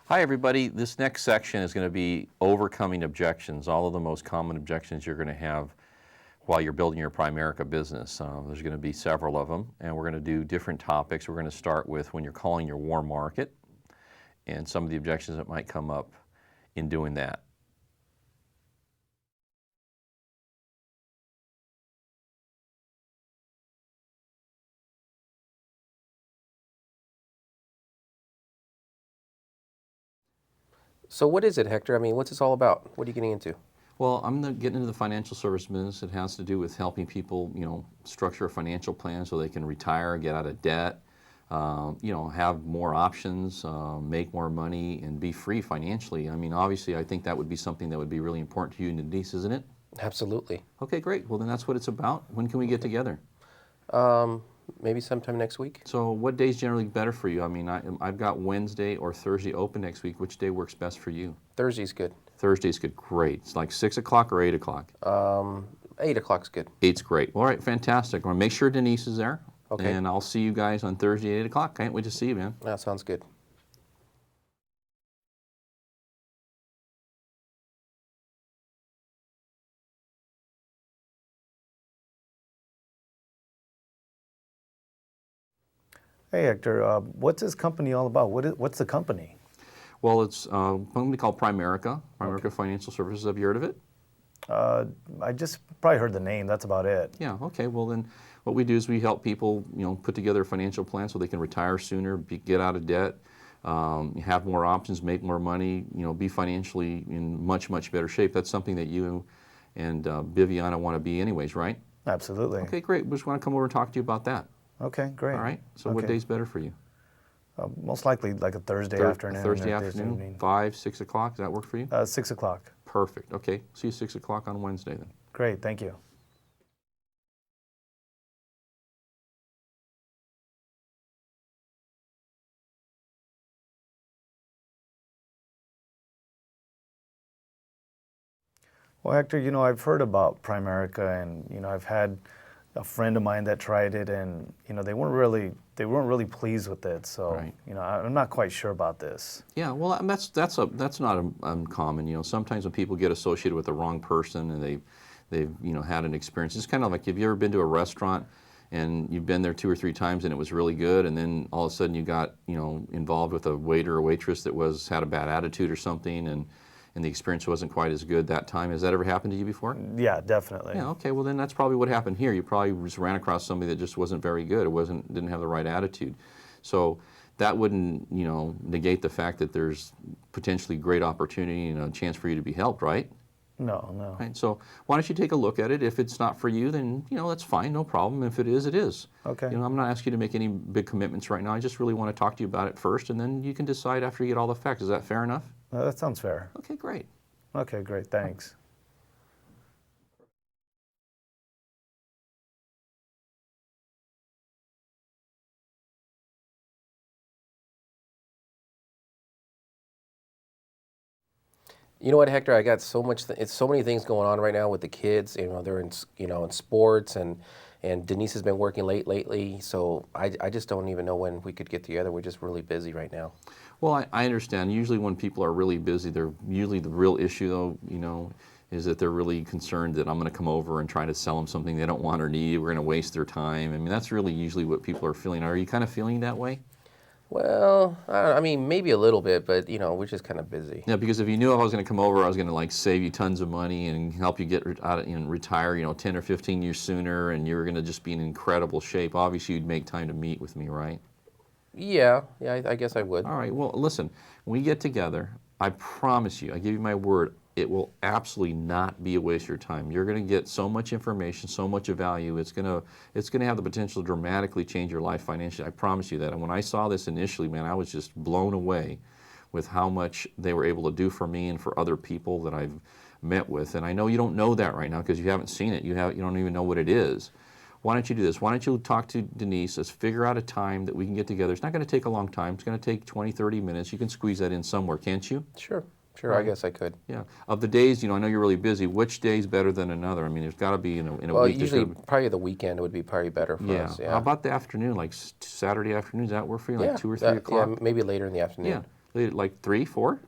Hi everybody, this next section is going to be overcoming objections, all of the most common objections you're going to have while you're building your Primerica business. There's going to be several of them, and we're going to do different topics. We're going to start with when you're calling your warm market and some of the objections that might come up in doing that. So what is it, Hector? I mean, what's this all about? What are you getting into? Well, I'm getting into the financial service business. It has to do with helping people, structure a financial plan so they can retire, get out of debt, have more options, make more money, and be free financially. I mean, obviously, I think that would be something that would be really important to you and Denise, isn't it? Absolutely. Okay, great. Well, then that's what it's about. When can we get together? Maybe sometime next week. So what day is generally better for you? I mean, I've got Wednesday or Thursday open next week. Which day works best for you? Thursday's good. Thursday's good. Great. It's like 6 o'clock or 8 o'clock? 8 o'clock's good. 8's great. All right, fantastic. Well, make sure Denise is there. Okay. And I'll see you guys on Thursday at 8 o'clock. Can't wait to see you, man. That sounds good. Hey Hector, what's this company all about? What's the company? Well, it's a company called Primerica, Primerica Financial Services. Have you heard of it? I just probably heard the name, that's about it. Yeah, okay. Well, then what we do is we help people, put together a financial plan so they can retire sooner, get out of debt, have more options, make more money, be financially in much, much better shape. That's something that you and Viviana want to be anyways, right? Absolutely. Okay, great. We just want to come over and talk to you about that. Okay, great. All right. So what day's better for you? Most likely like a Thursday afternoon. Thursday or afternoon, evening. 5, 6 o'clock. Does that work for you? 6 o'clock. Perfect. Okay. See you 6 o'clock on Wednesday then. Great, thank you. Well, Hector, I've heard about Primerica, and I've had a friend of mine that tried it, and they weren't really pleased with it. So Right. I'm not quite sure about this. Yeah, well, and that's not uncommon. Sometimes when people get associated with the wrong person and they've had an experience, it's kind of like, have you ever been to a restaurant and you've been there 2 or 3 times and it was really good, and then all of a sudden you got involved with a waiter or waitress that had a bad attitude or something, and the experience wasn't quite as good that time. Has that ever happened to you before? Yeah, definitely. Yeah, okay, well then that's probably what happened here. You probably just ran across somebody that just wasn't very good. Didn't have the right attitude. So that wouldn't, negate the fact that there's potentially great opportunity and a chance for you to be helped, right? No. Right, so why don't you take a look at it? If it's not for you, then, that's fine, no problem. If it is, it is. Okay. I'm not asking you to make any big commitments right now. I just really want to talk to you about it first, and then you can decide after you get all the facts. Is that fair enough? That sounds fair. Okay, great. Okay, great, thanks. You know what, Hector? I got so much. It's so many things going on right now with the kids. They're in sports, and Denise has been working late lately. So I just don't even know when we could get together. We're just really busy right now. Well, I understand. Usually when people are really busy, usually the real issue, though, is that they're really concerned that I'm going to come over and try to sell them something they don't want or need. We're going to waste their time. I mean, that's really usually what people are feeling. Are you kind of feeling that way? Well, I mean, maybe a little bit, but we're just kind of busy. Yeah, because if you knew I was going to come over, I was going to save you tons of money and help you get out and retire, 10 or 15 years sooner, and you were going to just be in incredible shape. Obviously, you'd make time to meet with me, right? Yeah, I guess I would. All right. Well, listen, when we get together, I promise you, I give you my word, it will absolutely not be a waste of your time. You're going to get so much information, so much of value. It's going to have the potential to dramatically change your life financially. I promise you that. And when I saw this initially, man, I was just blown away with how much they were able to do for me and for other people that I've met with. And I know you don't know that right now because you haven't seen it. You don't even know what it is. Why don't you do this? Why don't you talk to Denise? Let's figure out a time that we can get together. It's not going to take a long time. It's going to take 20, 30 minutes. You can squeeze that in somewhere, can't you? Sure, I guess I could. Yeah. Of the days, I know you're really busy. Which day's better than another? I mean, there's got to be in a week. Well, usually probably the weekend would be probably better for us. Yeah. How about the afternoon, like Saturday afternoon? Does that work for you? Yeah, like 2 or 3 o'clock? Yeah, maybe later in the afternoon. Yeah. Like 3, 4?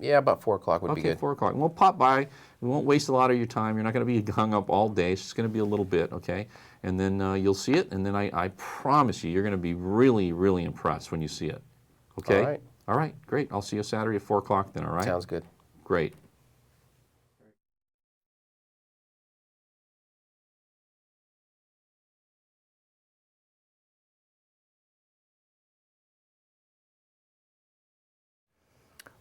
Yeah, about 4 o'clock would be Okay, good. 4 o'clock. We'll pop by. We won't waste a lot of your time. You're not going to be hung up all day. It's just going to be a little bit, okay? And then you'll see it, and then I promise you, you're going to be really, really impressed when you see it. Okay? All right. All right, great. I'll see you Saturday at 4 o'clock then, all right? Sounds good. Great.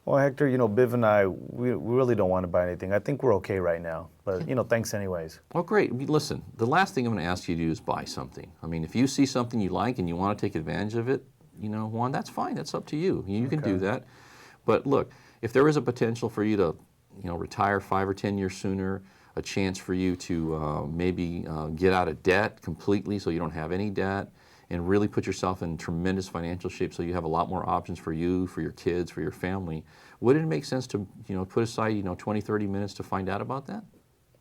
Well, Hector, Biv and I, we really don't want to buy anything. I think we're okay right now. But, thanks anyways. Well, great. Listen, the last thing I'm going to ask you to do is buy something. I mean, if you see something you like and you want to take advantage of it, Juan, that's fine. That's up to you. You can do that. But look, if there is a potential for you to, retire 5 or 10 years sooner, a chance for you to maybe get out of debt completely so you don't have any debt, and really put yourself in tremendous financial shape so you have a lot more options for you, for your kids, for your family, wouldn't it make sense to, put aside, 20, 30 minutes to find out about that?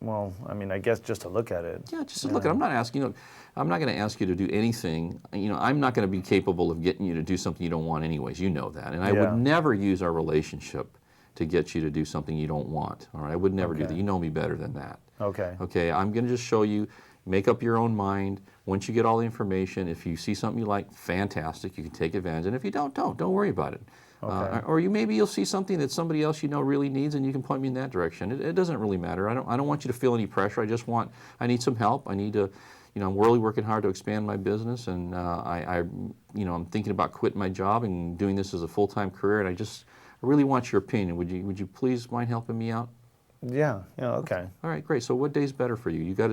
Well, I mean, I guess just to look at it. Yeah, just to look at it. I'm not asking, I'm not going to ask you to do anything. I'm not going to be capable of getting you to do something you don't want anyways. You know that. And I would never use our relationship to get you to do something you don't want. All right, I would never do that. You know me better than that. Okay. Okay, I'm going to just show you, make up your own mind. Once you get all the information, if you see something you like, fantastic, you can take advantage. And if you don't worry about it. Okay. Or maybe you'll see something that somebody else really needs, and you can point me in that direction. It doesn't really matter. I don't want you to feel any pressure. I need some help. I need to, I'm really working hard to expand my business, and I'm thinking about quitting my job and doing this as a full-time career. And I really want your opinion. Would you please mind helping me out? Yeah, okay. All right, great. So what day's better for you? You got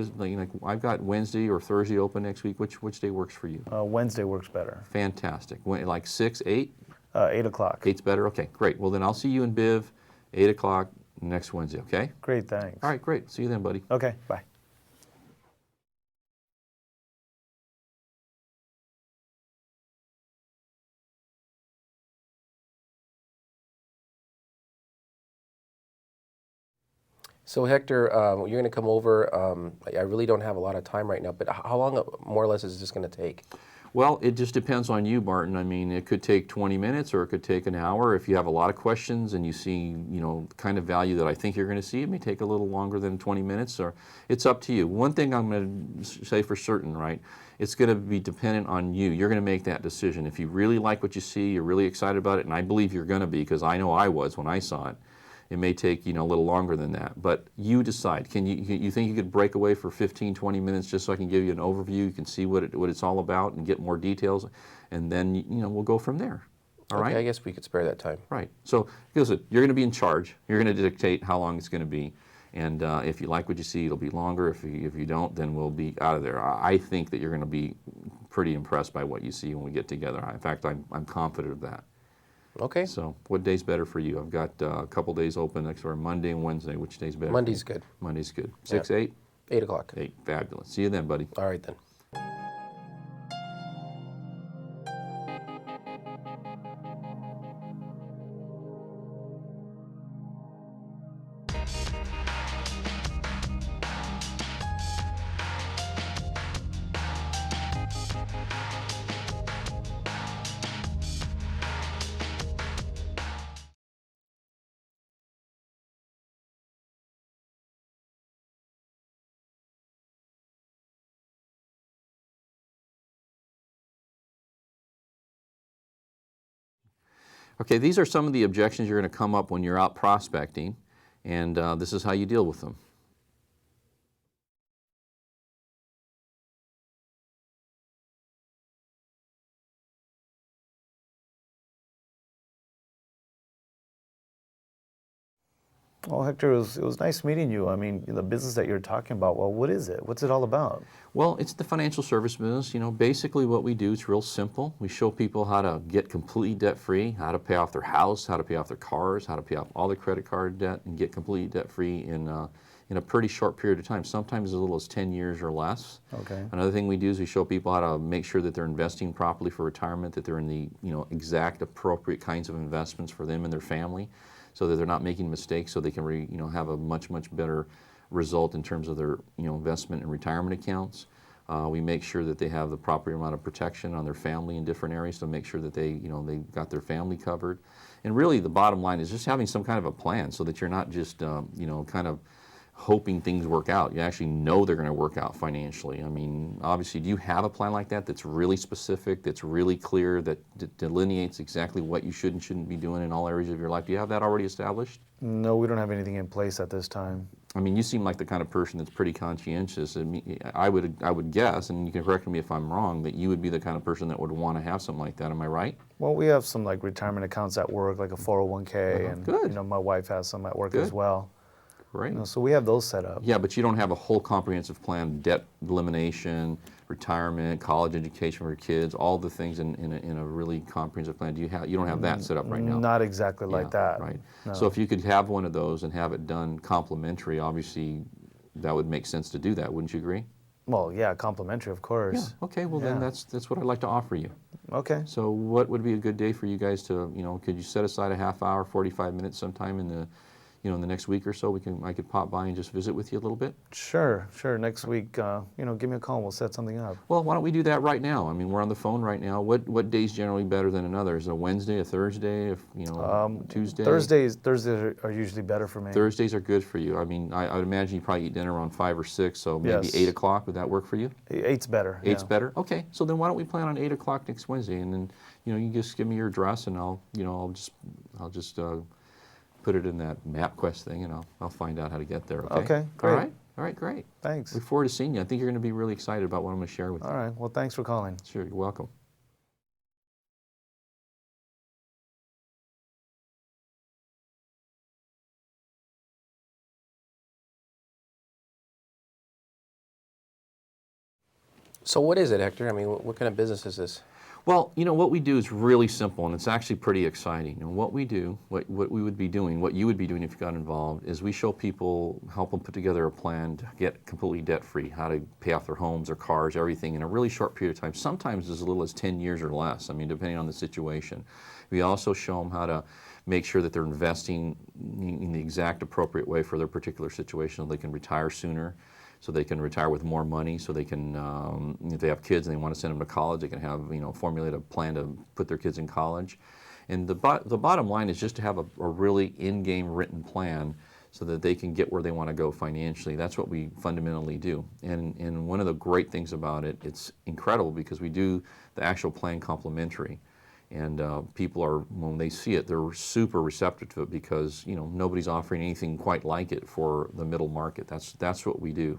I've got Wednesday or Thursday open next week. Which day works for you? Wednesday works better. Fantastic. Like 6, 8? 8 o'clock. 8's better? Okay, great. Well, then I'll see you in Biv, 8 o'clock next Wednesday, okay? Great, thanks. All right, great. See you then, buddy. Okay, bye. So Hector, you're going to come over. I really don't have a lot of time right now, but how long, more or less, is this going to take? Well, it just depends on you, Martin. I mean, it could take 20 minutes or it could take an hour. If you have a lot of questions and you see, the kind of value that I think you're going to see, it may take a little longer than 20 minutes, or it's up to you. One thing I'm going to say for certain, right, it's going to be dependent on you. You're going to make that decision. If you really like what you see, you're really excited about it, and I believe you're going to be, because I know I was when I saw it. It may take, a little longer than that, but you decide. You think you could break away for 15, 20 minutes just so I can give you an overview? You can see what it's all about and get more details, and then, we'll go from there. All right? Okay, I guess we could spare that time. Right. So, listen, you're going to be in charge. You're going to dictate how long it's going to be, and if you like what you see, it'll be longer. If you don't, then we'll be out of there. I think that you're going to be pretty impressed by what you see when we get together. In fact, I'm confident of that. Okay. So what day's better for you? I've got a couple days open next week, Monday and Wednesday. Which day's better? Monday's good. Monday's good. 6, Yeah. 8? 8 o'clock. 8, fabulous. See you then, buddy. All right, then. Okay, these are some of the objections you're going to come up when you're out prospecting, and this is how you deal with them. Well, Hector, it was nice meeting you. I mean, the business that you're talking about, well, what is it? What's it all about? Well, it's the financial service business. Basically what we do is real simple. We show people how to get completely debt-free, how to pay off their house, how to pay off their cars, how to pay off all their credit card debt, and get completely debt-free in a pretty short period of time, sometimes as little as 10 years or less. Okay. Another thing we do is we show people how to make sure that they're investing properly for retirement, that they're in the exact appropriate kinds of investments for them and their family, so that they're not making mistakes, so they can have a much much better result in terms of their investment and retirement accounts. We make sure that they have the proper amount of protection on their family in different areas to make sure that they got their family covered. And really, the bottom line is just having some kind of a plan so that you're not just, kind of hoping things work out. You actually know they're going to work out financially. I mean, obviously, do you have a plan like that that's really specific, that's really clear, that delineates exactly what you should and shouldn't be doing in all areas of your life? Do you have that already established? No, we don't have anything in place at this time. I mean, you seem like the kind of person that's pretty conscientious. I would guess, and you can correct me if I'm wrong, that you would be the kind of person that would want to have something like that. Am I right? Well, we have some like retirement accounts at work, like a 401k, and Good. my wife has some at work Good. as well. Great. So we have those set up. Yeah, but you don't have a whole comprehensive plan, debt elimination, retirement, college education for your kids, all the things in a really comprehensive plan. You don't have that set up right now? Not exactly like that. Right. No. So if you could have one of those and have it done complementary, obviously that would make sense to do that, wouldn't you agree? Well, yeah, complimentary, of Yeah. course. Okay, well Yeah. then that's what I'd like to offer you. Okay. So what would be a good day for you guys to, could you set aside a half hour, 45 minutes sometime in the next week or so? I could pop by and just visit with you a little bit. Sure. Next week, give me a call and we'll set something up. Well, why don't we do that right now? I mean, we're on the phone right now. What day's generally better than another? Is it a Wednesday, a Thursday, Tuesday? Thursdays are usually better for me. Thursdays are good for you. I mean, I would imagine you probably eat dinner around 5 or 6, so maybe Yes. 8 o'clock. Would that work for you? 8's better. Eight's yeah. better? Okay, so then why don't we plan on 8 o'clock next Wednesday, and then, you just give me your address, and I'll just put it in that MapQuest thing, and I'll find out how to get there, okay? Okay, great. All right, great. Thanks. Look forward to seeing you. I think you're going to be really excited about what I'm going to share with you. All right. Well, thanks for calling. Sure, you're welcome. So what is it, Hector? I mean, what kind of business is this? Well, what we do is really simple, and it's actually pretty exciting. And what we do, what we would be doing, what you would be doing if you got involved, is we show people, help them put together a plan to get completely debt-free, how to pay off their homes, their cars, everything in a really short period of time, sometimes as little as 10 years or less, I mean, depending on the situation. We also show them how to make sure that they're investing in the exact appropriate way for their particular situation so they can retire sooner, so they can retire with more money, so they can, if they have kids and they want to send them to college, they can have, formulate a plan to put their kids in college. And the bottom line is just to have a really in-game written plan so that they can get where they want to go financially. That's what we fundamentally do. And one of the great things about it, it's incredible because we do the actual plan complimentary. And people are, when they see it, they're super receptive to it because, nobody's offering anything quite like it for the middle market. That's what we do.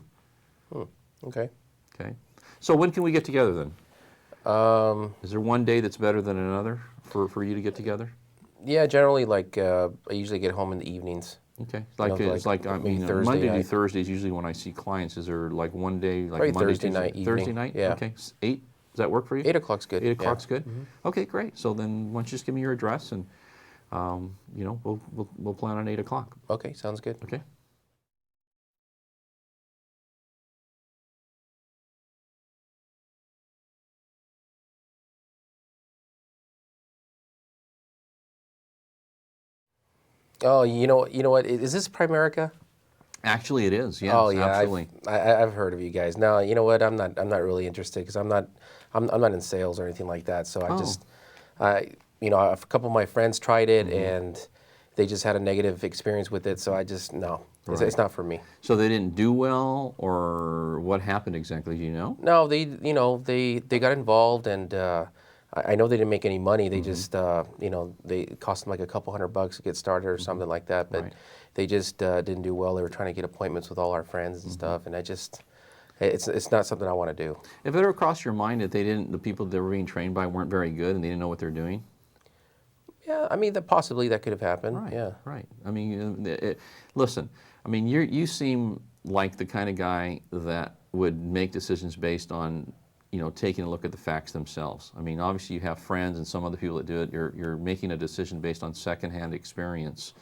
Okay. Okay. So when can we get together then? Is there one day that's better than another for you to get together? Yeah, generally, I usually get home in the evenings. Okay. Maybe Thursday Monday to night. Thursday is usually when I see clients. Is there like one day, like Probably Monday, Thursday Tuesday? night, evening. Thursday night? Yeah. Okay. 8? Does that work for you? 8 o'clock's good. 8 o'clock's yeah. good? Okay, great. So then why don't you just give me your address and, we'll plan on 8 o'clock. Okay, sounds good. Okay? Oh, you know what? Is this Primerica? Actually, it is. Yes, Oh yeah, absolutely. I've heard of you guys. No, you know what? I'm not really interested because I'm not in sales or anything like that. So a couple of my friends tried it and they just had a negative experience with it. So no, it's not for me. So they didn't do well, or what happened exactly? Do you know? No, they got involved and I know they didn't make any money. They just they cost them like a couple $100 to get started or something like that. But Right. they just didn't do well. They were trying to get appointments with all our friends and stuff, and it's not something I want to do. If it ever crossed your mind that the people they were being trained by weren't very good and they didn't know what they're doing? Yeah, I mean, possibly that could have happened. Right. Yeah. Right. I mean, listen. I mean, you seem like the kind of guy that would make decisions based on, taking a look at the facts themselves. I mean, obviously you have friends and some other people that do it. You're making a decision based on secondhand experience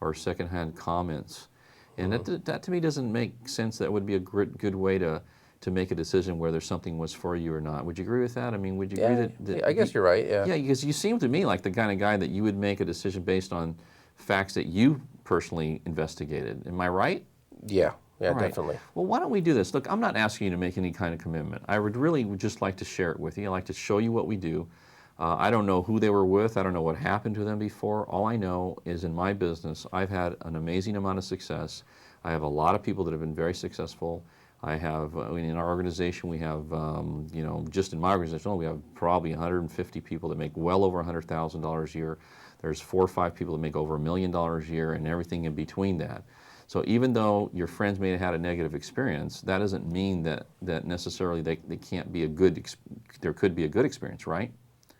or secondhand comments, and that to me doesn't make sense. That would be a good way to make a decision whether something was for you or not. Would you agree with that? I mean, would you agree that yeah, I guess you're right. Yeah. Yeah, because you seem to me like the kind of guy that you would make a decision based on facts that you personally investigated. Am I right? Yeah. Yeah, All right. definitely. Well, why don't we do this? Look, I'm not asking you to make any kind of commitment. I would just like to share it with you. I'd like to show you what we do. I don't know who they were with. I don't know what happened to them before. All I know is in my business, I've had an amazing amount of success. I have a lot of people that have been very successful. I have, in our organization, we have, just in my organization, we have probably 150 people that make well over $100,000 a year. There's 4 or 5 people that make over $1 million a year and everything in between that. So even though your friends may have had a negative experience, that doesn't mean that necessarily they can't be there could be a good experience, right?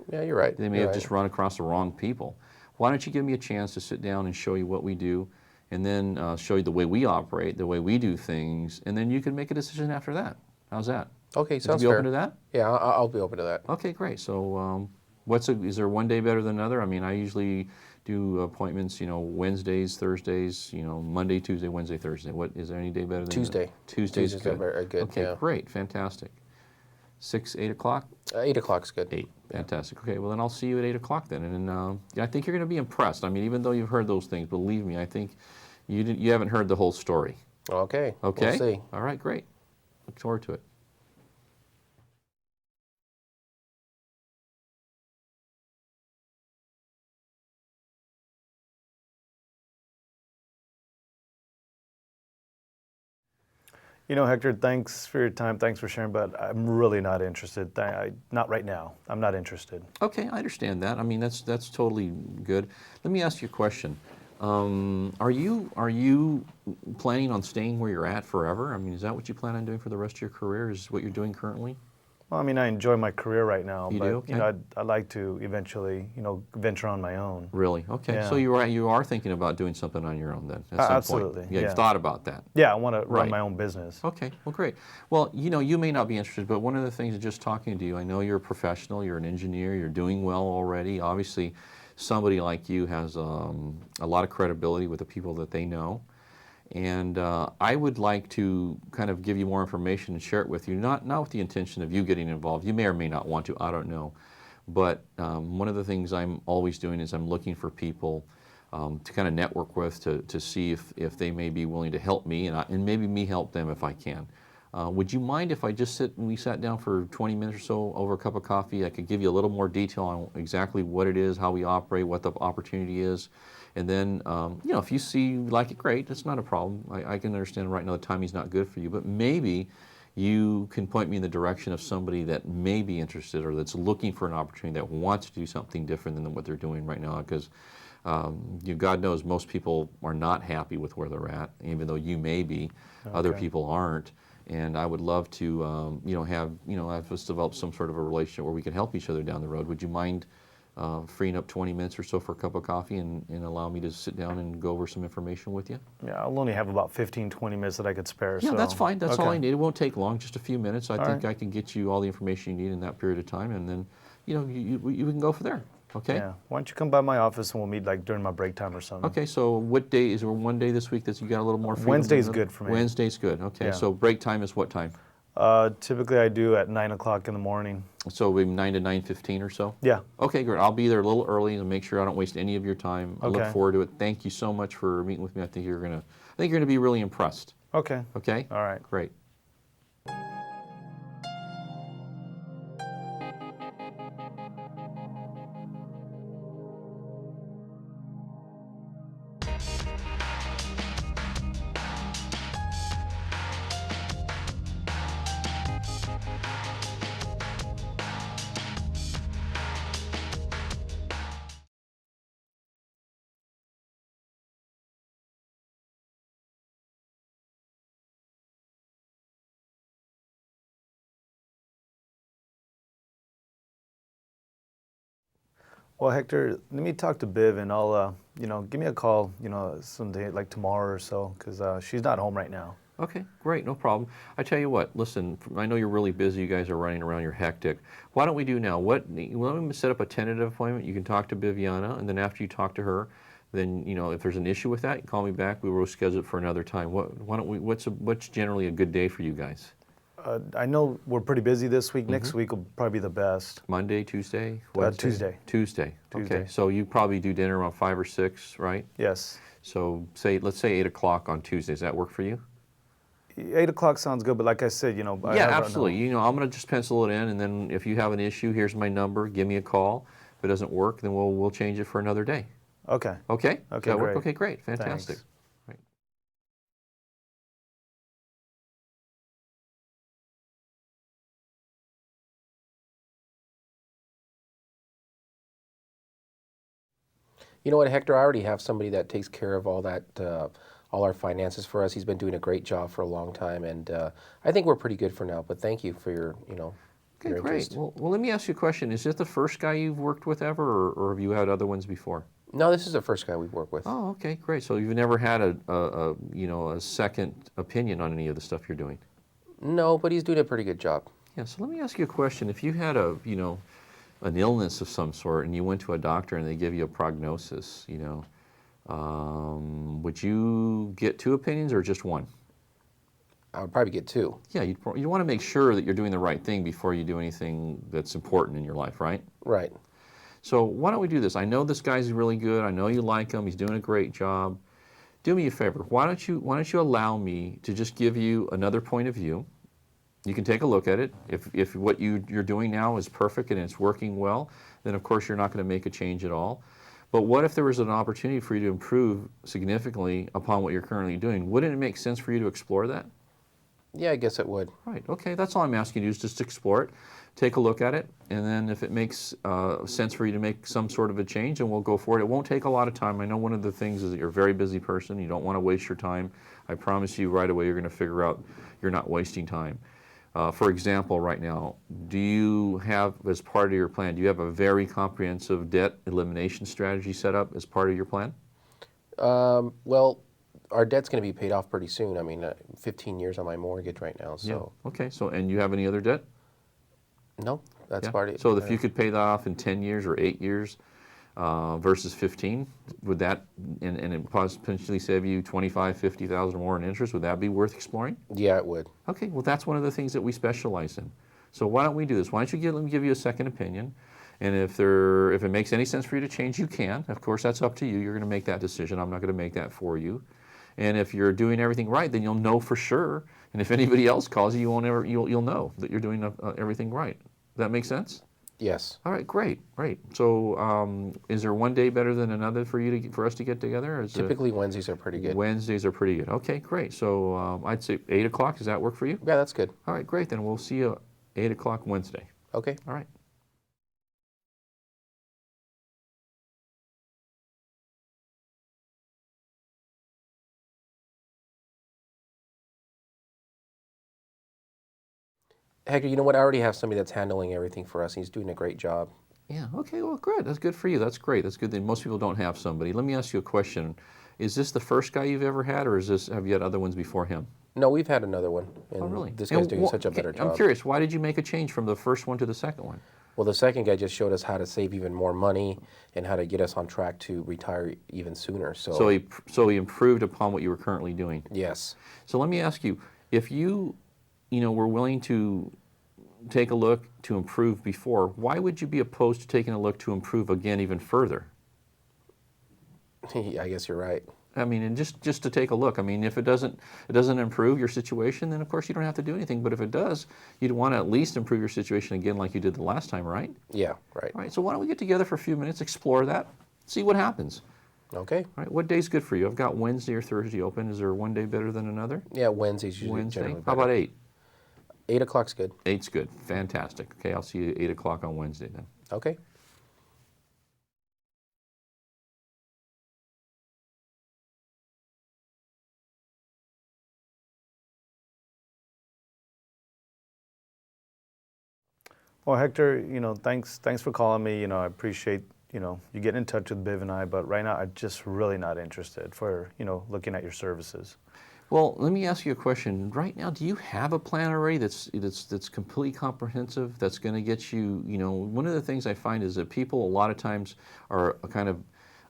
Yeah, you're right. They may have just run across the wrong people. Why don't you give me a chance to sit down and show you what we do, and then show you the way we operate, the way we do things, and then you can make a decision after that. How's that? Okay, sounds Would you be fair. open to that? Yeah, I'll be open to that. Okay, great. So is there one day better than another? I mean, I usually do appointments, Wednesdays, Thursdays, Monday, Tuesday, Wednesday, Thursday. Is there any day better than Tuesday. Tuesday's Tuesdays good. are very good, Okay, yeah. great, fantastic. 6, 8 o'clock? 8 o'clock's good. 8, fantastic. Okay, well then I'll see you at 8 o'clock then. And I think you're going to be impressed. I mean, even though you've heard those things, believe me, I think you haven't heard the whole story. Okay. Okay? We'll see. All right, great. Look forward to it. Hector, thanks for your time. Thanks for sharing, but I'm really not interested. Not right now. I'm not interested. Okay, I understand that. I mean, that's totally good. Let me ask you a question. Are you planning on staying where you're at forever? I mean, is that what you plan on doing for the rest of your career? Is what you're doing currently? Well, I mean, I enjoy my career right now, You but do? Okay. I'd like to eventually, venture on my own. Really? Okay. Yeah. So you are thinking about doing something on your own then at some Absolutely, point. Yeah, yeah. you've thought about that. Yeah, I want to run Right. my own business. Okay, well, great. Well, you may not be interested, but one of the things, just talking to you, I know you're a professional, you're an engineer, you're doing well already. Obviously, somebody like you has a lot of credibility with the people that they know. And I would like to kind of give you more information and share it with you, not with the intention of you getting involved. You may or may not want to, I don't know. But one of the things I'm always doing is I'm looking for people to kind of network with to see if they may be willing to help me and maybe me help them if I can. Would you mind if I just we sat down for 20 minutes or so over a cup of coffee? I could give you a little more detail on exactly what it is, how we operate, what the opportunity is. And then, if you see you like it, great, that's not a problem. I can understand right now the timing's not good for you, but maybe you can point me in the direction of somebody that may be interested or that's looking for an opportunity, that wants to do something different than what they're doing right now, because God knows most people are not happy with where they're at, even though you may be. Okay. Other people aren't. And I would love to, have us develop some sort of a relationship where we can help each other down the road. Would you mind freeing up 20 minutes or so for a cup of coffee and allow me to sit down and go over some information with you? Yeah, I'll only have about 15, 20 minutes that I could spare. Yeah, so. that's fine. That's okay. all I need. It won't take long, just a few minutes. I think right. I can get you all the information you need in that period of time, and then, you can go from there. Okay? Yeah. Why don't you come by my office and we'll meet during my break time or something? Okay, so what day, is there one day this week that you got a little more freedom? Wednesday's good for me. Wednesday's good, okay. Yeah. So break time is what time? Typically I do at 9 o'clock in the morning. So maybe 9 to 9:15 or so? Yeah. Okay, great. I'll be there a little early and make sure I don't waste any of your time. I look Okay. forward to it. Thank you so much for meeting with me. I think you're gonna be really impressed. Okay. Okay? All right. Great. Well, Hector, let me talk to Biv and I'll, give me a call, someday like tomorrow or so, because she's not home right now. Okay, great, no problem. I tell you what, listen, I know you're really busy, you guys are running around, you're hectic. Why don't we do now, let me set up a tentative appointment, you can talk to Viviana, and then after you talk to her, then, if there's an issue with that, you call me back, we will schedule it for another time. What's generally a good day for you guys? I know we're pretty busy this week. Next week will probably be the best. Monday, Tuesday, Wednesday? Tuesday. Okay, so you probably do dinner around 5 or 6, right? Yes. So let's say 8 o'clock on Tuesday, does that work for you? 8 o'clock sounds good, but like I said, you know, I Yeah, have absolutely. You know, I'm going to just pencil it in, and then if you have an issue, here's my number. Give me a call. If it doesn't work, then we'll change it for another day. Okay. Okay? Does Okay, that work? great. Okay, great. Fantastic. Thanks. Right. You know what, Hector? I already have somebody that takes care of all that, all our finances for us. He's been doing a great job for a long time, and I think we're pretty good for now. But thank you for your, Okay, your great. interest. Well, let me ask you a question. Is this the first guy you've worked with ever, or have you had other ones before? No, this is the first guy we've worked with. Oh, okay, great. So you've never had a second opinion on any of the stuff you're doing? No, but he's doing a pretty good job. Yeah, so let me ask you a question. If you had an illness of some sort and you went to a doctor and they give you a prognosis, would you get two opinions or just one? I would probably get two. Yeah, you want to make sure that you're doing the right thing before you do anything that's important in your life, right? Right. So why don't we do this? I know this guy's really good. I know you like him. He's doing a great job. Do me a favor. Why don't you allow me to just give you another point of view? You can take a look at it. If what you're doing now is perfect and it's working well, then of course you're not going to make a change at all. But what if there was an opportunity for you to improve significantly upon what you're currently doing? Wouldn't it make sense for you to explore that? Yeah, I guess it would. Right, okay, that's all I'm asking you is just explore it, take a look at it, and then if it makes sense for you to make some sort of a change, then we'll go for it. It won't take a lot of time. I know one of the things is that you're a very busy person. You don't want to waste your time. I promise you right away you're going to figure out you're not wasting time. For example, right now, do you have, as part of your plan, do you have a very comprehensive debt elimination strategy set up as part of your plan? Well, our debt's going to be paid off pretty soon. I mean, 15 years on my mortgage right now. So Yeah. Okay, so, and you have any other debt? no, that's Yeah. part of it. So if you could pay that off in 10 years or 8 years versus 15, would that, and it potentially save you 25, 50,000 more in interest, would that be worth exploring? Yeah, it would. Okay, well that's one of the things that we specialize in. So why don't we do this? Why don't you let me give you a second opinion, and if it makes any sense for you to change, you can. Of course, that's up to you. You're going to make that decision. I'm not going to make that for you. And if you're doing everything right, then you'll know for sure. And if anybody else calls you, you'll know that you're doing everything right. Does that make sense? Yes. All right, great. So, is there one day better than another for us to get together? Typically Wednesdays are pretty good. Wednesdays are pretty good. Okay, great. So I'd say 8 o'clock. Does that work for you? Yeah, that's good. All right, great. Then we'll see you 8 o'clock Wednesday. Okay. All right. Hector, you know what? I already have somebody that's handling everything for us. He's doing a great job. Yeah, okay, well, good. That's good for you. That's great. That's good that most people don't have somebody. Let me ask you a question. Is this the first guy you've ever had, or have you had other ones before him? No, we've had another one. And Oh, really? This guy's doing such a better job. I'm curious, why did you make a change from the first one to the second one? Well, the second guy just showed us how to save even more money and how to get us on track to retire even sooner. So he improved upon what you were currently doing. Yes. So let me ask you, if you were willing to take a look to improve before, why would you be opposed to taking a look to improve again even further? I guess you're right. I mean, and just to take a look. I mean, if it doesn't improve your situation, then of course you don't have to do anything. But if it does, you'd want to at least improve your situation again like you did the last time, right? Yeah, right. All right, so why don't we get together for a few minutes, explore that, see what happens. Okay. All right, what day's good for you? I've got Wednesday or Thursday open. Is there one day better than another? Yeah, Wednesday's usually Wednesday? generally How better. about 8? 8 o'clock's good. 8's good. Fantastic. Okay, I'll see you at 8 o'clock on Wednesday then. Okay. Well, Hector, thanks for calling me. I appreciate, you getting in touch with Biv and I, but right now I'm just really not interested for, looking at your services. Well, let me ask you a question. Right now, do you have a plan already that's completely comprehensive, that's going to get you, one of the things I find is that people a lot of times are kind of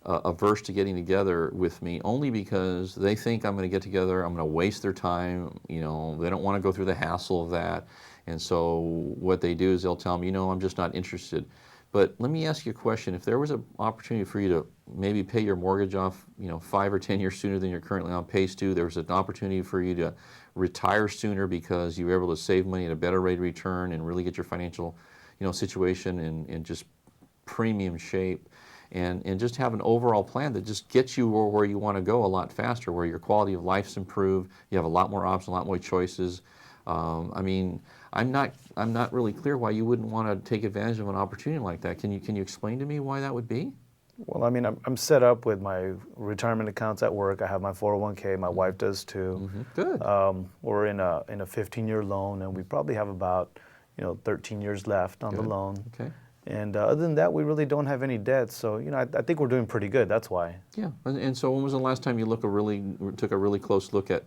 averse to getting together with me only because they think I'm going to get together, I'm going to waste their time, they don't want to go through the hassle of that. And so what they do is they'll tell me, I'm just not interested. But let me ask you a question. If there was an opportunity for you to maybe pay your mortgage off, 5 or 10 years sooner than you're currently on pace to, there was an opportunity for you to retire sooner because you were able to save money at a better rate of return and really get your financial, situation in just premium shape, and just have an overall plan that just gets you where you want to go a lot faster, where your quality of life's improved, you have a lot more options, a lot more choices. I mean, I'm not really clear why you wouldn't want to take advantage of an opportunity like that. Can you explain to me why that would be? Well, I mean, I'm set up with my retirement accounts at work. I have my 401k. My wife does too. Good. We're in a 15-year loan, and we probably have about 13 years left on the Good. loan. Okay. And other than that, we really don't have any debt. So I think we're doing pretty good. That's why. Yeah. And so when was the last time you took a really close look at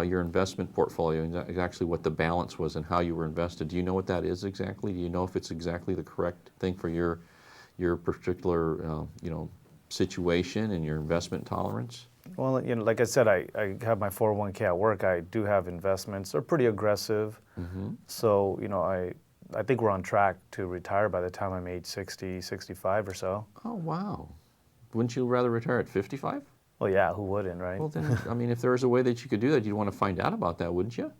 your investment portfolio, and actually what the balance was and how you were invested? Do you know what that is exactly? Do you know if it's exactly the correct thing for your particular situation and your investment tolerance? Well, like I said, I have my 401k at work. I do have investments. They're pretty aggressive. So, I think we're on track to retire by the time I'm age 60, 65 or so. Oh, wow. Wouldn't you rather retire at 55? Well, yeah, who wouldn't, right? Well, then, I mean, if there was a way that you could do that, you'd want to find out about that, wouldn't you?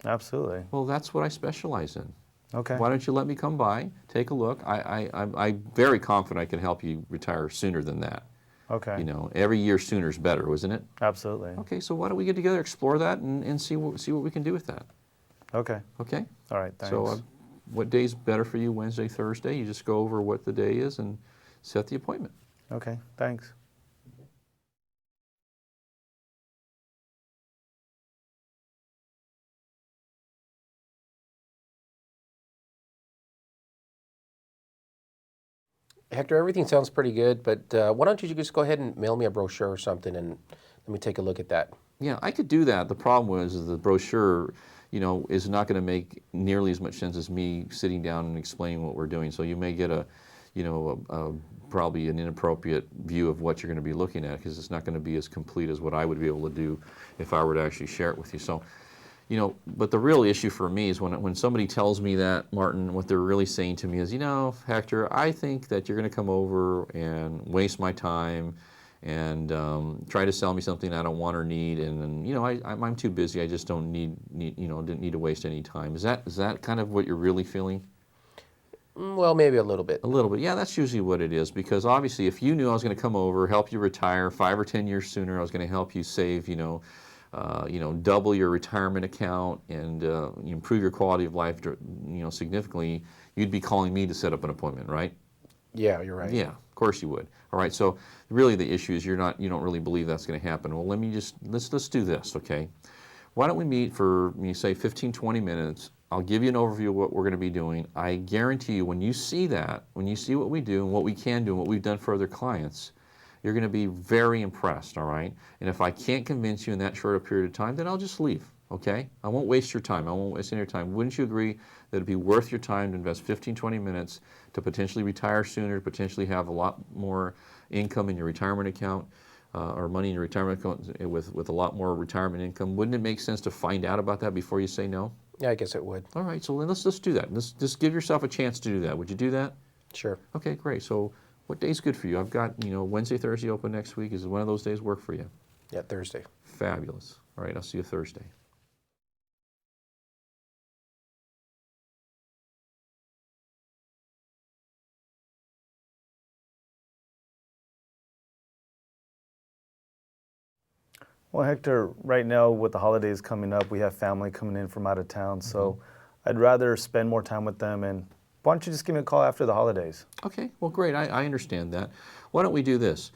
Absolutely. Well, that's what I specialize in. Okay. Why don't you let me come by, take a look? I'm very confident I can help you retire sooner than that. Okay. Every year sooner is better, isn't it? Absolutely. Okay, so why don't we get together, explore that, and see what we can do with that. Okay. Okay? All right, thanks. So what day's better for you, Wednesday, Thursday? You just go over what the day is and set the appointment. Okay, thanks. Hector, everything sounds pretty good, but why don't you just go ahead and mail me a brochure or something, and let me take a look at that. Yeah, I could do that. The problem is the brochure, is not going to make nearly as much sense as me sitting down and explaining what we're doing. So you may get probably an inappropriate view of what you're going to be looking at, because it's not going to be as complete as what I would be able to do if I were to actually share it with you. So, but the real issue for me is when somebody tells me that, Martin, what they're really saying to me is, Hector, I think that you're going to come over and waste my time and try to sell me something I don't want or need, and I'm too busy. I just don't didn't need to waste any time. Is that kind of what you're really feeling? Well, maybe a little bit. A little bit, yeah. That's usually what it is, because obviously, if you knew I was going to come over, help you retire 5 or 10 years sooner, I was going to help you save, double your retirement account and improve your quality of life, significantly, you'd be calling me to set up an appointment, right? Yeah, you're right. Yeah, of course you would. All right, so really the issue is you don't really believe that's going to happen. Well, let's do this, okay? Why don't we meet for, say, 15, 20 minutes? I'll give you an overview of what we're going to be doing. I guarantee you, when you see what we do and what we can do and what we've done for other clients, you're going to be very impressed, all right? And if I can't convince you in that short a period of time, then I'll just leave, okay? I won't waste your time. I won't waste any of your time. Wouldn't you agree that it'd be worth your time to invest 15, 20 minutes to potentially retire sooner, potentially have a lot more income in your retirement account, or money in your retirement account with a lot more retirement income? Wouldn't it make sense to find out about that before you say no? Yeah, I guess it would. All right, so then let's do that. Let's just give yourself a chance to do that. Would you do that? Sure. Okay, great. So what day's good for you? I've got, Wednesday, Thursday open next week. Is one of those days work for you? Yeah, Thursday. Fabulous. All right, I'll see you Thursday. Well, Hector, right now with the holidays coming up, we have family coming in from out of town, so I'd rather spend more time with them, and why don't you just give me a call after the holidays? Okay, well, great. I understand that. Why don't we do this?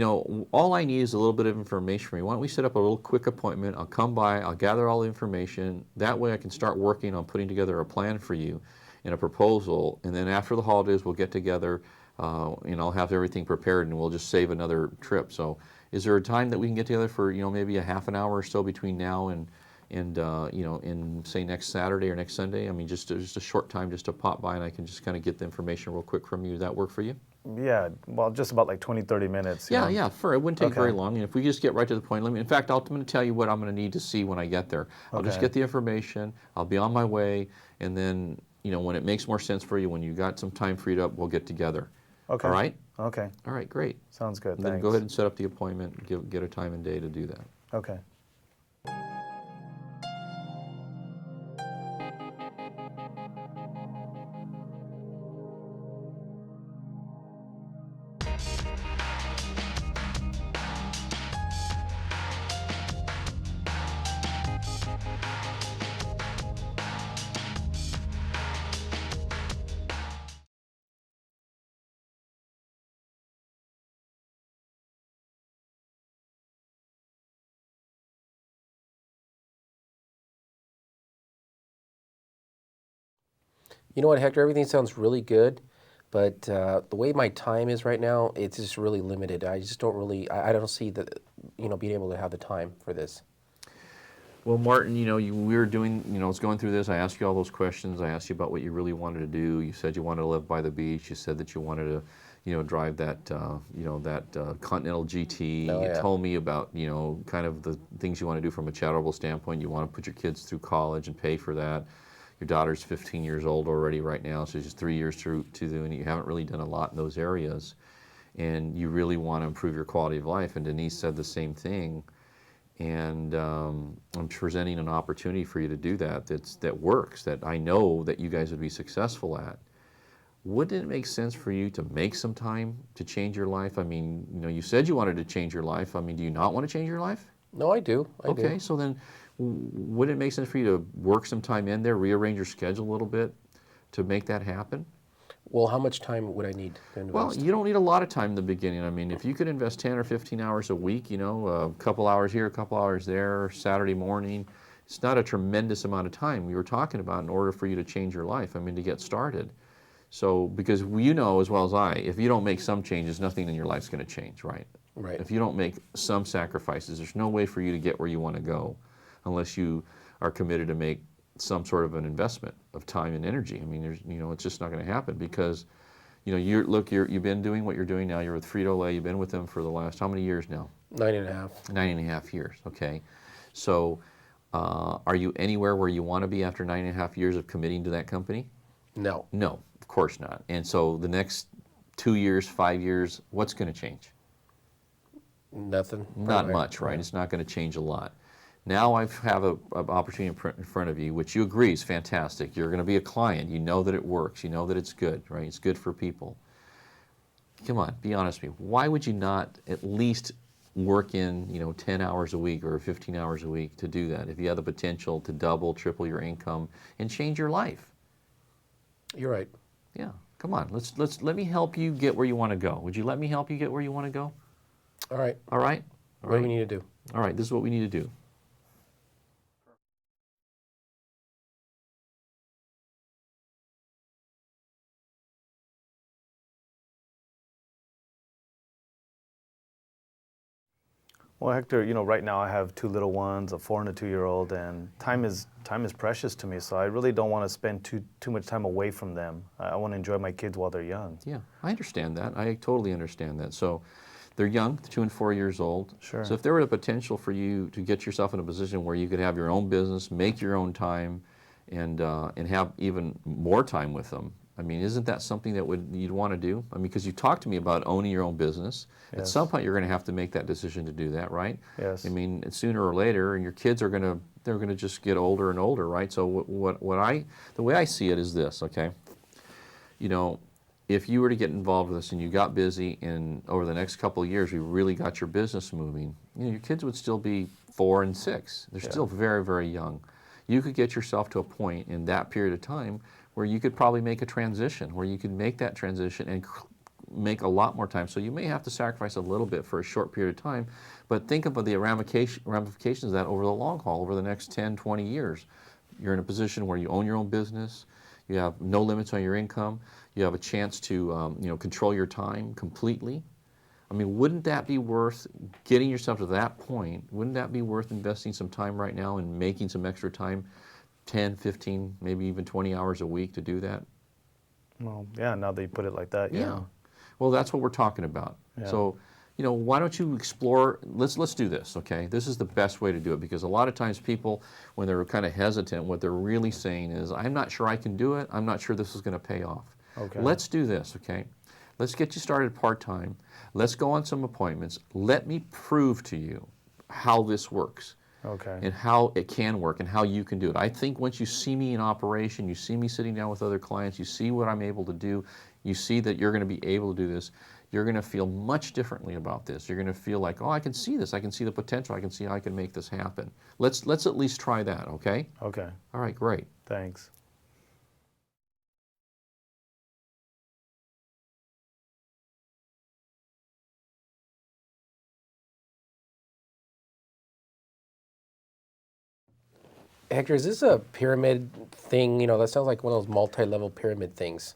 All I need is a little bit of information from you. Why don't we set up a little quick appointment? I'll come by, I'll gather all the information. That way I can start working on putting together a plan for you and a proposal, and then after the holidays we'll get together and I'll have everything prepared, and we'll just save another trip. So is there a time that we can get together for, maybe a half an hour or so between now and in say next Saturday or next Sunday? I mean, just a short time just to pop by and I can just kind of get the information real quick from you. Does that work for you? Yeah, well, just about like 20, 30 minutes. Yeah, yeah, it wouldn't take very Okay. long. And if we just get right to the point, in fact, I'm going to tell you what I'm going to need to see when I get there. I'll just Okay. get the information, I'll be on my way, and then, when it makes more sense for you, when you got some time freed up, we'll get together. Okay. All right? Okay. All right, great. Sounds good. And then Thanks. go ahead and set up the appointment, get a time and day to do that. Okay. You know what, Hector? Everything sounds really good, but the way my time is right now, it's just really limited. I just don't really, I don't see the, being able to have the time for this. Well, Martin, we were doing, I was going through this. I asked you all those questions. I asked you about what you really wanted to do. You said you wanted to live by the beach. You said that you wanted to, drive that, Continental GT. Oh, You yeah. told me about, kind of the things you want to do from a charitable standpoint. You want to put your kids through college and pay for that. Your daughter's 15 years old already right now, so she's 3 years to do, and you haven't really done a lot in those areas. And you really want to improve your quality of life. And Denise said the same thing. And I'm presenting an opportunity for you to do that that works, that I know that you guys would be successful at. Wouldn't it make sense for you to make some time to change your life? I mean, you said you wanted to change your life. I mean, do you not want to change your life? No, I do. I do. Okay, so then would it make sense for you to work some time in there, rearrange your schedule a little bit to make that happen? Well, how much time would I need to invest? Well, you don't need a lot of time in the beginning. I mean, if you could invest 10 or 15 hours a week, a couple hours here, a couple hours there, Saturday morning, it's not a tremendous amount of time we were talking about in order for you to change your life, I mean, to get started. So, because you know as well as I, if you don't make some changes, nothing in your life's going to change, right? Right. If you don't make some sacrifices, there's no way for you to get where you want to go unless you are committed to make some sort of an investment of time and energy. I mean, it's just not going to happen because, you've been doing what you're doing now. You're with Frito-Lay. You've been with them for the last, how many years now? 9.5. 9.5 years, okay. So are you anywhere where you want to be after 9.5 years of committing to that company? No. No, of course not. And so the next 2 years, 5 years, what's going to change? Nothing. Not much, right? It's not going to change a lot. Now I have an opportunity in front of you, which you agree is fantastic. You're going to be a client. You know that it works. You know that it's good, right? It's good for people. Come on, be honest with me. Why would you not at least work in, 10 hours a week or 15 hours a week to do that if you have the potential to double, triple your income and change your life? You're right. Yeah, come on. Let me help you get where you want to go. Would you let me help you get where you want to go? All right. All right? All What do right. we need to do? All right, this is what we need to do. Well, Hector, right now I have 2 little ones, a 4 and a 2-year-old, and time is precious to me. So I really don't want to spend too much time away from them. I want to enjoy my kids while they're young. Yeah, I understand that. I totally understand that. So they're young, 2 and 4 years old. Sure. So if there were the potential for you to get yourself in a position where you could have your own business, make your own time, and have even more time with them, I mean, isn't that something that you'd want to do? I mean, because you talked to me about owning your own business. At Yes. some point, you're going to have to make that decision to do that, right? Yes. I mean, sooner or later, and your kids are they're going to just get older and older, right? So the way I see it is this, okay? If you were to get involved with this and you got busy and over the next couple of years you really got your business moving, your kids would still be 4 and 6. They're still very, very young. You could get yourself to a point in that period of time where you could probably make a transition, where you could make that transition and make a lot more time. So you may have to sacrifice a little bit for a short period of time, but think about the ramifications of that over the long haul, over the next 10, 20 years. You're in a position where you own your own business, you have no limits on your income, you have a chance to control your time completely. I mean, wouldn't that be worth getting yourself to that point? Wouldn't that be worth investing some time right now and making some extra time, 10, 15, maybe even 20 hours a week to do that? Well, yeah, now that you put it like that, yeah. Well, that's what we're talking about. Yeah. So, why don't you explore, let's do this, okay? This is the best way to do it, because a lot of times people, when they're kind of hesitant, what they're really saying is, I'm not sure I can do it, I'm not sure this is going to pay off. Okay. Let's do this, okay? Let's get you started part-time. Let's go on some appointments. Let me prove to you how this works. Okay. And how it can work and how you can do it. I think once you see me in operation, you see me sitting down with other clients, you see what I'm able to do, you see that you're going to be able to do this, you're going to feel much differently about this. You're going to feel like, oh, I can see this. I can see the potential. I can see how I can make this happen. Let's at least try that, okay? Okay. All right, great. Thanks. Hector, is this a pyramid thing? That sounds like one of those multi-level pyramid things.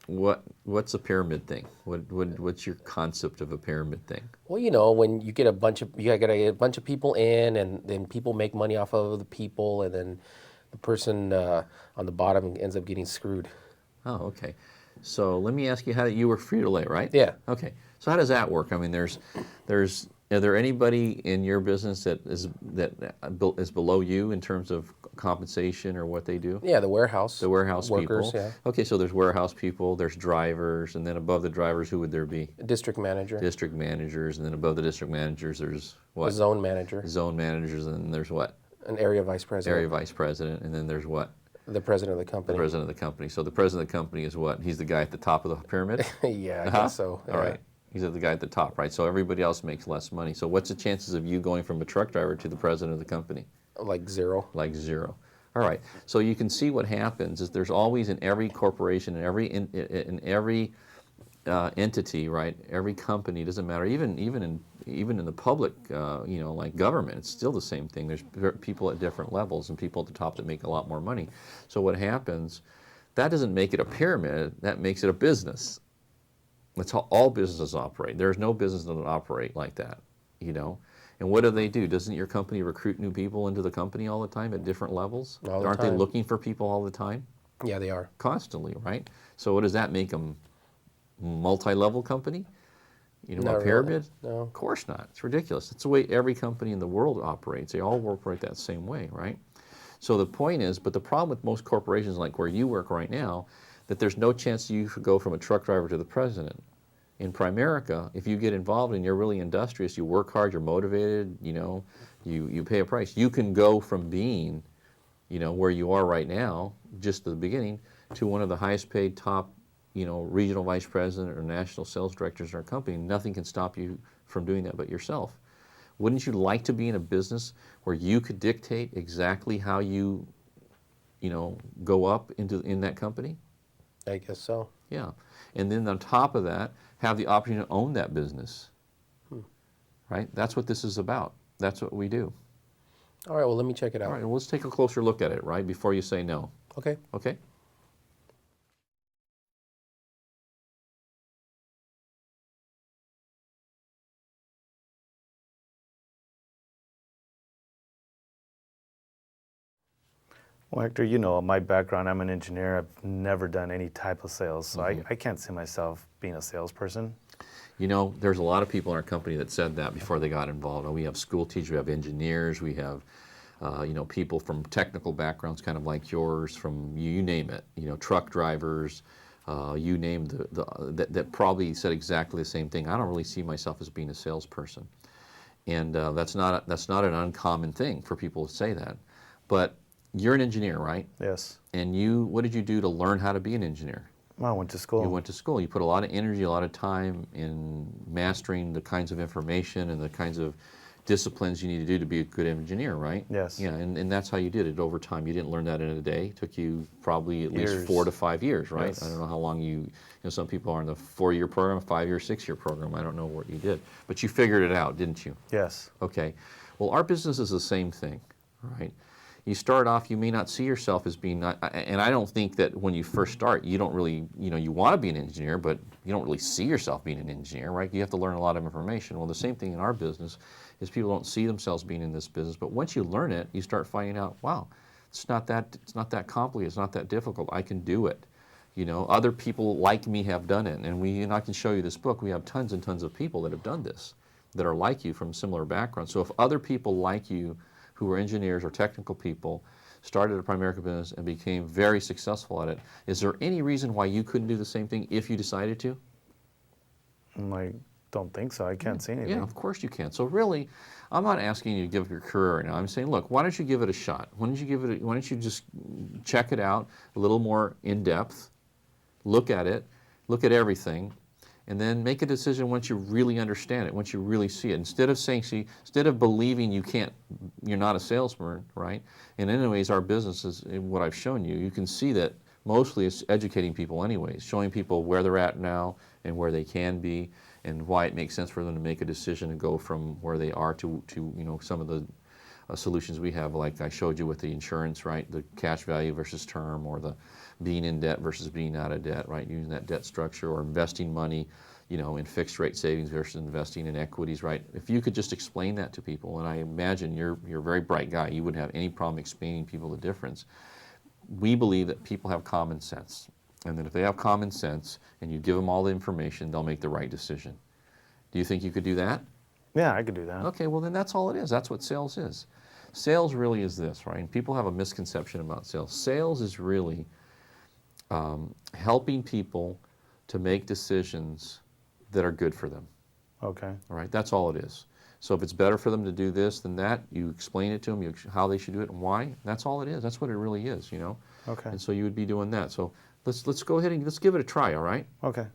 What's a pyramid thing? What's your concept of a pyramid thing? Well, when you get you gotta get a bunch of people in, and then people make money off of the people, and then the person on the bottom ends up getting screwed. Oh, okay. So let me ask you how you were Frito-Lay, right? Yeah. Okay. So how does that work? I mean, are there anybody in your business that is below you in terms of compensation or what they do? Yeah, the warehouse. The warehouse workers, people. yeah. Okay, so there's warehouse people, there's drivers, and then above the drivers, who would there be? District manager. District managers, and then above the district managers, there's what? A zone manager. Zone managers, and then there's what? An area vice president. Area vice president, and then there's what? The president of the The company. president of the company. So the president of the company is what? He's the guy at the top of the pyramid? Yeah, I Uh-huh. guess so. All right. He's the guy at the top, right? So everybody else makes less money. So what's the chances of you going from a truck driver to the president of the company? Like zero. Like zero. All right. So you can see what happens is there's always in every corporation, in every entity, right? Every company, doesn't matter. Even in the public, like government, it's still the same thing. There's people at different levels and people at the top that make a lot more money. So what happens? That doesn't make it a pyramid. That makes it a business. That's how all businesses operate. There's no business that would operate like that, And what do? Doesn't your company recruit new people into the company all the time at different levels? All the Aren't they time. looking for people all the time? Yeah, they are. Constantly, right? So what does that make them? Multi-level company? Not A pyramid? really, no. Of course not. It's ridiculous. That's the way every company in the world operates. They all operate that same way, right? So the point is, but the problem with most corporations like where you work right now, that there's no chance you could go from a truck driver to the president. In Primerica, if you get involved and you're really industrious, you work hard, you're motivated, you pay a price, you can go from being, where you are right now, just at the beginning, to one of the highest paid top, regional vice president or national sales directors in our company. Nothing can stop you from doing that but yourself. Wouldn't you like to be in a business where you could dictate exactly how you, go up in that company? I guess so. Yeah. And then on top of that, have the opportunity to own that business. Right? That's what this is about. That's what we do. All right, well, let me check it out. All right, well, let's take a closer look at it, right, before you say no. Okay. Okay? Well, Hector, my background, I'm an engineer. I've never done any type of sales, so I can't see myself being a salesperson. There's a lot of people in our company that said that before they got involved. We have school teachers, we have engineers, we have, people from technical backgrounds kind of like yours, from you name it, truck drivers, you name that probably said exactly the same thing. I don't really see myself as being a salesperson. And that's not an uncommon thing for people to say that. But you're an engineer, right? Yes. And what did you do to learn how to be an engineer? Well, I went to school. You went to school. You put a lot of energy, a lot of time in mastering the kinds of information and the kinds of disciplines you need to do to be a good engineer, right? Yes. Yeah, and that's how you did it over time. You didn't learn that in a day. It took you probably at least Years. 4 to 5 years, right? Yes. I don't know how long some people are in the 4-year program, 5-year, 6-year program. I don't know what you did. But you figured it out, didn't you? Yes. Okay. Well, our business is the same thing, right? You start off, you may not see yourself as being, and I don't think that when you first start, you don't really, you want to be an engineer, but you don't really see yourself being an engineer, right? You have to learn a lot of information. Well, the same thing in our business is people don't see themselves being in this business, but once you learn it, you start finding out, wow, it's not that complicated, it's not that difficult, I can do it. You know, other people like me have done it, and I can show you this book. We have tons and tons of people that have done this, that are like you from similar backgrounds. So if other people like you, who are engineers or technical people, started a Primerica business and became very successful at it, is there any reason why you couldn't do the same thing if you decided to? I don't think so. I can't see anything. Yeah, of course you can. So really, I'm not asking you to give up your career right now. I'm saying, look, why don't you give it a shot? Why don't you just check it out a little more in depth, look at it, look at everything, and then make a decision once you really understand it, once you really see it. Instead of saying, instead of believing you're not a salesman, right? And anyways, our business is what I've shown you. You can see that mostly it's educating people anyways, showing people where they're at now and where they can be, and why it makes sense for them to make a decision and go from where they are to some of the solutions we have, like I showed you with the insurance, right? The cash value versus term, or the being in debt versus being out of debt, right? Using that debt structure, or investing money, in fixed rate savings versus investing in equities, right? If you could just explain that to people, and I imagine you're a very bright guy, you wouldn't have any problem explaining people the difference. We believe that people have common sense, and that if they have common sense and you give them all the information, they'll make the right decision. Do you think you could do that? Yeah, I could do that. Okay, well then that's all it is. That's what sales is. Sales really is this, right? And people have a misconception about sales. Sales is really helping people to make decisions that are good for them. Okay. All right, that's all it is. So if it's better for them to do this than that, you explain it to them, how they should do it and why. That's all it is. That's what it really is, Okay. And so you would be doing that. So let's go ahead and let's give it a try, all right? Okay.